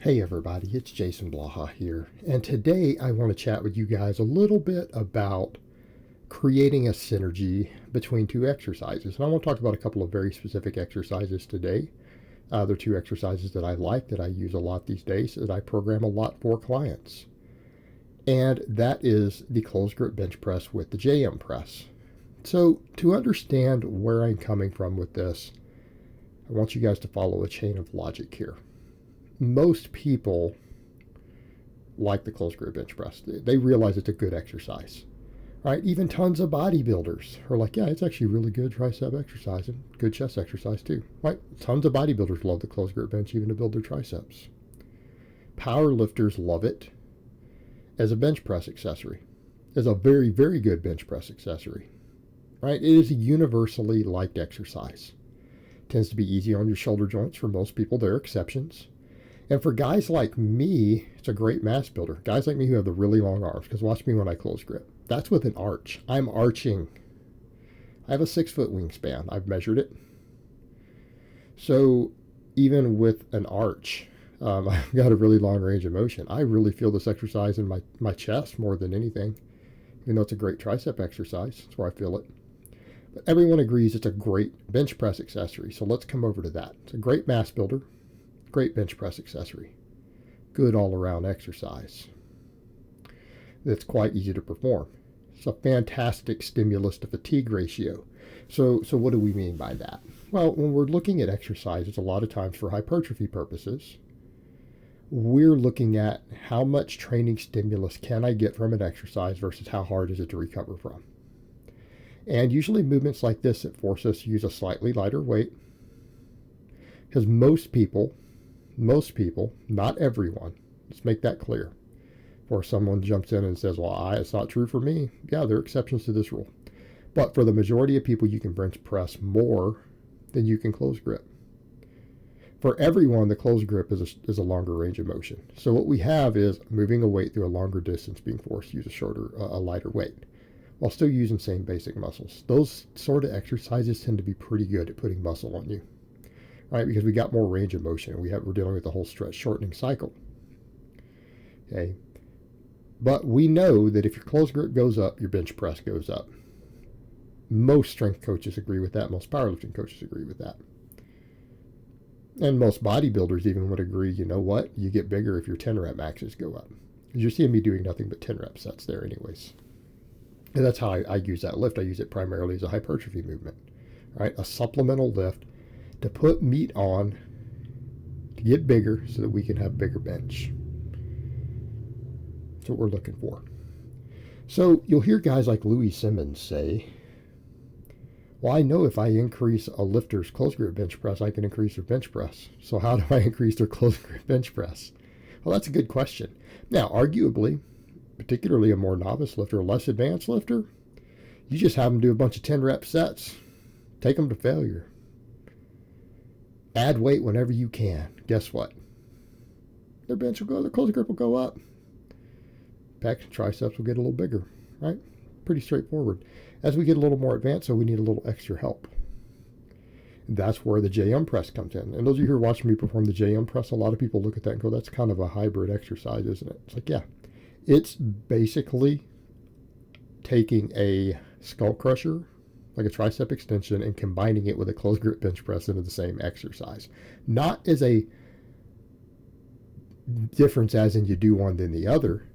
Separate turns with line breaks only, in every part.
Hey everybody, it's Jason Blaha here, and today I want to chat with you guys a little bit about creating a synergy between two exercises. And I want to talk about a couple of very specific exercises today. They're two exercises that I like, that I use a lot these days, that I program a lot for clients. And that is the closed grip bench press with the JM press. So to understand where I'm coming from with this, I want you guys to follow a chain of logic here. Most people like the closed grip bench press. They realize it's a good exercise, right? Even tons of bodybuilders are like, yeah, it's actually really good tricep exercise and good chest exercise too, right? Tons of bodybuilders love the closed grip bench even to build their triceps. Power lifters love it as a bench press accessory, as a very, very good bench press accessory, right? It is a universally liked exercise. It tends to be easy on your shoulder joints for most people. There are exceptions. And for guys like me, it's a great mass builder. Guys like me who have the really long arms, because watch me when I close grip. That's with an arch. I'm arching. I have a 6-foot wingspan. I've measured it. So even with an arch, I've got a really long range of motion. I really feel this exercise in my chest more than anything, even though it's a great tricep exercise. That's where I feel it. But everyone agrees it's a great bench press accessory. So let's come over to that. It's a great mass builder. Great bench press accessory. Good all-around exercise. That's quite easy to perform. It's a fantastic stimulus to fatigue ratio. So what do we mean by that? Well, when we're looking at exercises, a lot of times for hypertrophy purposes, we're looking at how much training stimulus can I get from an exercise versus how hard is it to recover from. And usually movements like this that force us to use a slightly lighter weight, because most people, not everyone, let's make that clear. Before someone jumps in and says, well, it's not true for me. Yeah, there are exceptions to this rule. But for the majority of people, you can bench press more than you can close grip. For everyone, the closed grip is a longer range of motion. So what we have is moving a weight through a longer distance, being forced to use a lighter weight, while still using same basic muscles. Those sort of exercises tend to be pretty good at putting muscle on you. Right, because we got more range of motion. We're dealing with the whole stretch shortening cycle. Okay, but we know that if your closed grip goes up, your bench press goes up. Most strength coaches agree with that. Most powerlifting coaches agree with that. And most bodybuilders even would agree, you know what? You get bigger if your 10 rep maxes go up. Because you're seeing me doing nothing but 10 rep sets there anyways. And that's how I use that lift. I use it primarily as a hypertrophy movement. Right, a supplemental lift to put meat on to get bigger so that we can have bigger bench. That's what we're looking for. So you'll hear guys like Louis Simmons say, well, I know if I increase a lifter's closed grip bench press, I can increase their bench press. So how do I increase their closed grip bench press? Well, that's a good question. Now, arguably, particularly a more novice lifter, a less advanced lifter, you just have them do a bunch of 10 rep sets, take them to failure. Add weight whenever you can. Guess what? Their bench will go, their closed grip will go up. Pecs and triceps will get a little bigger, right? Pretty straightforward. As we get a little more advanced, so we need a little extra help. And that's where the JM press comes in. And those of you who are watching me perform the JM press, a lot of people look at that and go, that's kind of a hybrid exercise, isn't it? It's like, yeah. It's basically taking a skull crusher, like a tricep extension, and combining it with a closed grip bench press into the same exercise. Not as a difference as in you do one then the other.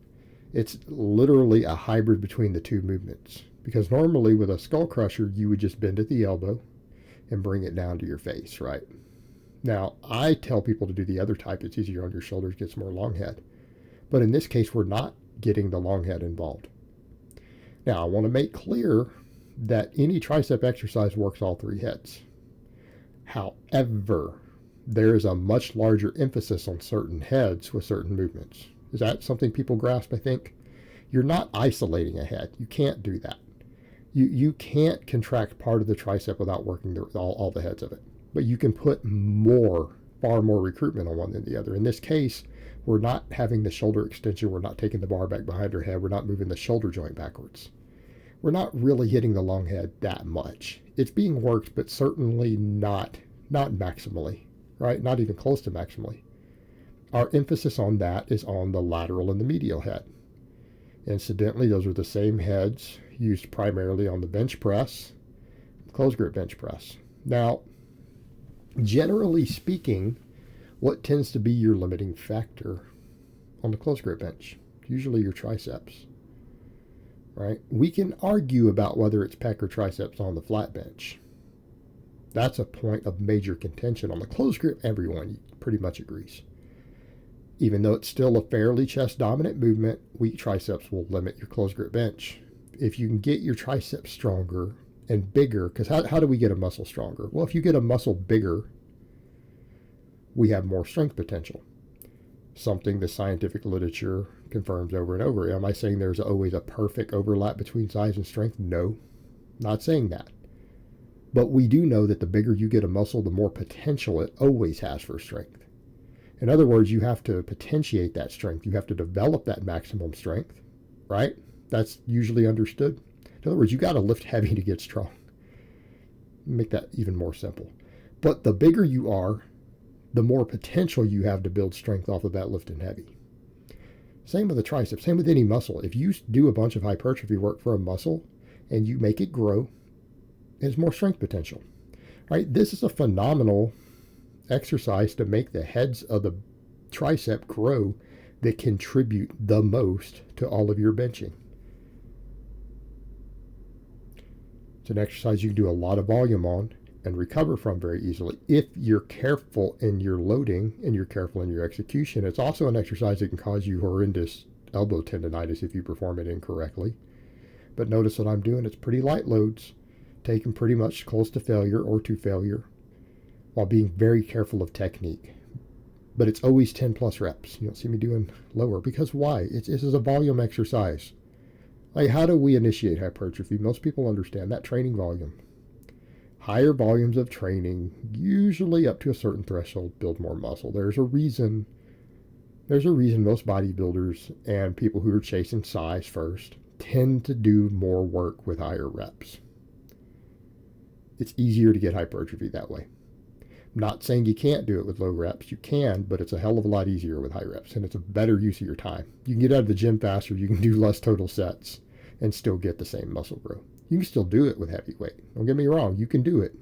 It's literally a hybrid between the two movements. Because normally with a skull crusher, you would just bend at the elbow and bring it down to your face, right? Now, I tell people to do the other type. It's easier on your shoulders, gets more long head. But in this case, we're not getting the long head involved. Now, I want to make clear that any tricep exercise works all three heads. However, there is a much larger emphasis on certain heads with certain movements. Is that something people grasp, I think? You're not isolating a head. You can't do that. You can't contract part of the tricep without working all the heads of it. But you can put far more recruitment on one than the other. In this case, we're not having the shoulder extension. We're not taking the bar back behind our head. We're not moving the shoulder joint backwards. We're not really hitting the long head that much. It's being worked, but certainly not maximally, right? Not even close to maximally. Our emphasis on that is on the lateral and the medial head. Incidentally, those are the same heads used primarily on the bench press, closed grip bench press. Now, generally speaking, what tends to be your limiting factor on the closed grip bench? Usually your triceps, right? We can argue about whether it's pec or triceps on the flat bench. That's a point of major contention. On the closed grip, everyone pretty much agrees. Even though it's still a fairly chest dominant movement, weak triceps will limit your closed grip bench. If you can get your triceps stronger and bigger, because how do we get a muscle stronger? Well, if you get a muscle bigger, we have more strength potential. Something the scientific literature confirms over and over. Am I saying there's always a perfect overlap between size and strength? No, not saying that. But we do know that the bigger you get a muscle, the more potential it always has for strength. In other words, you have to potentiate that strength. You have to develop that maximum strength, right? That's usually understood. In other words, you got to lift heavy to get strong. Make that even more simple. But the bigger you are, the more potential you have to build strength off of that lifting heavy. Same with the triceps, same with any muscle. If you do a bunch of hypertrophy work for a muscle and you make it grow, there's more strength potential, right? This is a phenomenal exercise to make the heads of the tricep grow that contribute the most to all of your benching. It's an exercise you can do a lot of volume on and recover from very easily if you're careful in your loading and you're careful in your execution. It's also an exercise that can cause you horrendous elbow tendonitis if you perform it incorrectly. But notice what I'm doing, it's pretty light loads, taken pretty much close to failure or to failure, while being very careful of technique. But it's always 10 plus reps. You don't see me doing lower. Because why? This is a volume exercise. Like, how do we initiate hypertrophy? Most people understand that training volume. Higher volumes of training, usually up to a certain threshold, build more muscle. There's a reason most bodybuilders and people who are chasing size first tend to do more work with higher reps. It's easier to get hypertrophy that way. I'm not saying you can't do it with low reps. You can, but it's a hell of a lot easier with high reps, and it's a better use of your time. You can get out of the gym faster. You can do less total sets and still get the same muscle growth. You can still do it with heavy weight. Don't get me wrong. You can do it,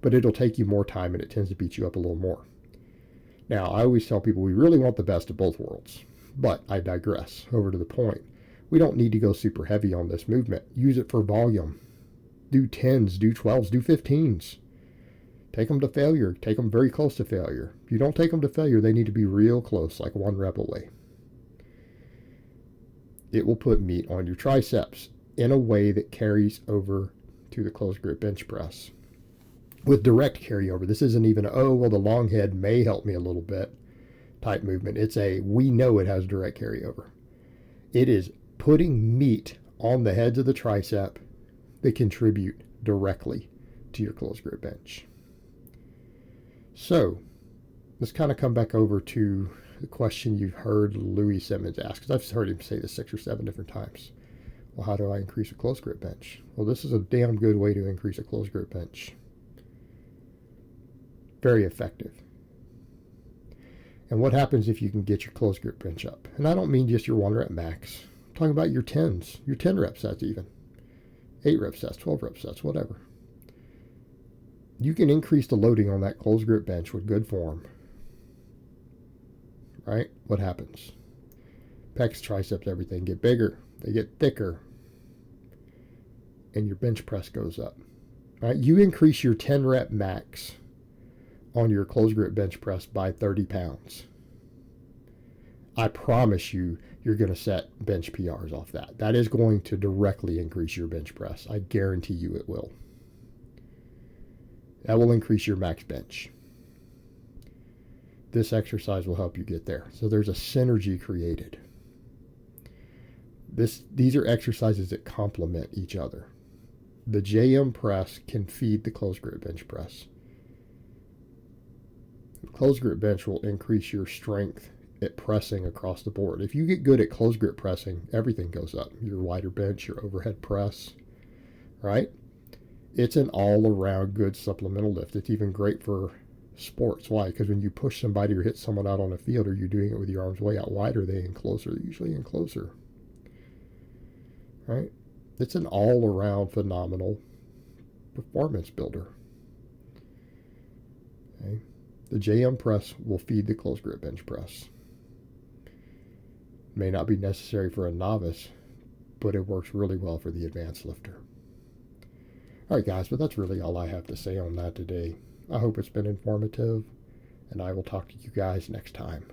but it'll take you more time, and it tends to beat you up a little more. Now, I always tell people we really want the best of both worlds, but I digress. Over to the point. We don't need to go super heavy on this movement. Use it for volume. Do 10s, do 12s, do 15s. Take them to failure. Take them very close to failure. If you don't take them to failure, they need to be real close, like 1 rep away. It will put meat on your triceps in a way that carries over to the closed grip bench press. With direct carryover, this isn't even, oh, well, the long head may help me a little bit type movement. It's we know it has direct carryover. It is putting meat on the heads of the tricep that contribute directly to your closed grip bench. So let's kind of come back over to the question you've heard Louis Simmons ask, because I've heard him say this 6 or 7 different times. Well, how do I increase a closed grip bench? Well, this is a damn good way to increase a closed grip bench. Very effective. And what happens if you can get your closed grip bench up? And I don't mean just your 1 rep max. I'm talking about your 10s, your 10 rep sets even. 8 rep sets, 12 rep sets, whatever. You can increase the loading on that closed grip bench with good form. Right? What happens? Pecs, triceps, everything get bigger. They get thicker. And your bench press goes up. Right? You increase your 10 rep max on your closed grip bench press by 30 pounds. I promise you, you're going to set bench PRs off that. That is going to directly increase your bench press. I guarantee you it will. That will increase your max bench. This exercise will help you get there. So there's a synergy created. These are exercises that complement each other. The JM press can feed the closed grip bench press. The closed grip bench will increase your strength at pressing across the board. If you get good at closed grip pressing, everything goes up. Your wider bench, your overhead press, right? It's an all-around good supplemental lift. It's even great for sports. Why? Because when you push somebody or hit someone out on the field, or you're doing it with your arms way out wide, or they in closer, they're usually in closer. Right? It's an all-around phenomenal performance builder. Okay? The JM press will feed the close grip bench press. May not be necessary for a novice, but it works really well for the advanced lifter. All right, guys, but that's really all I have to say on that today. I hope it's been informative, and I will talk to you guys next time.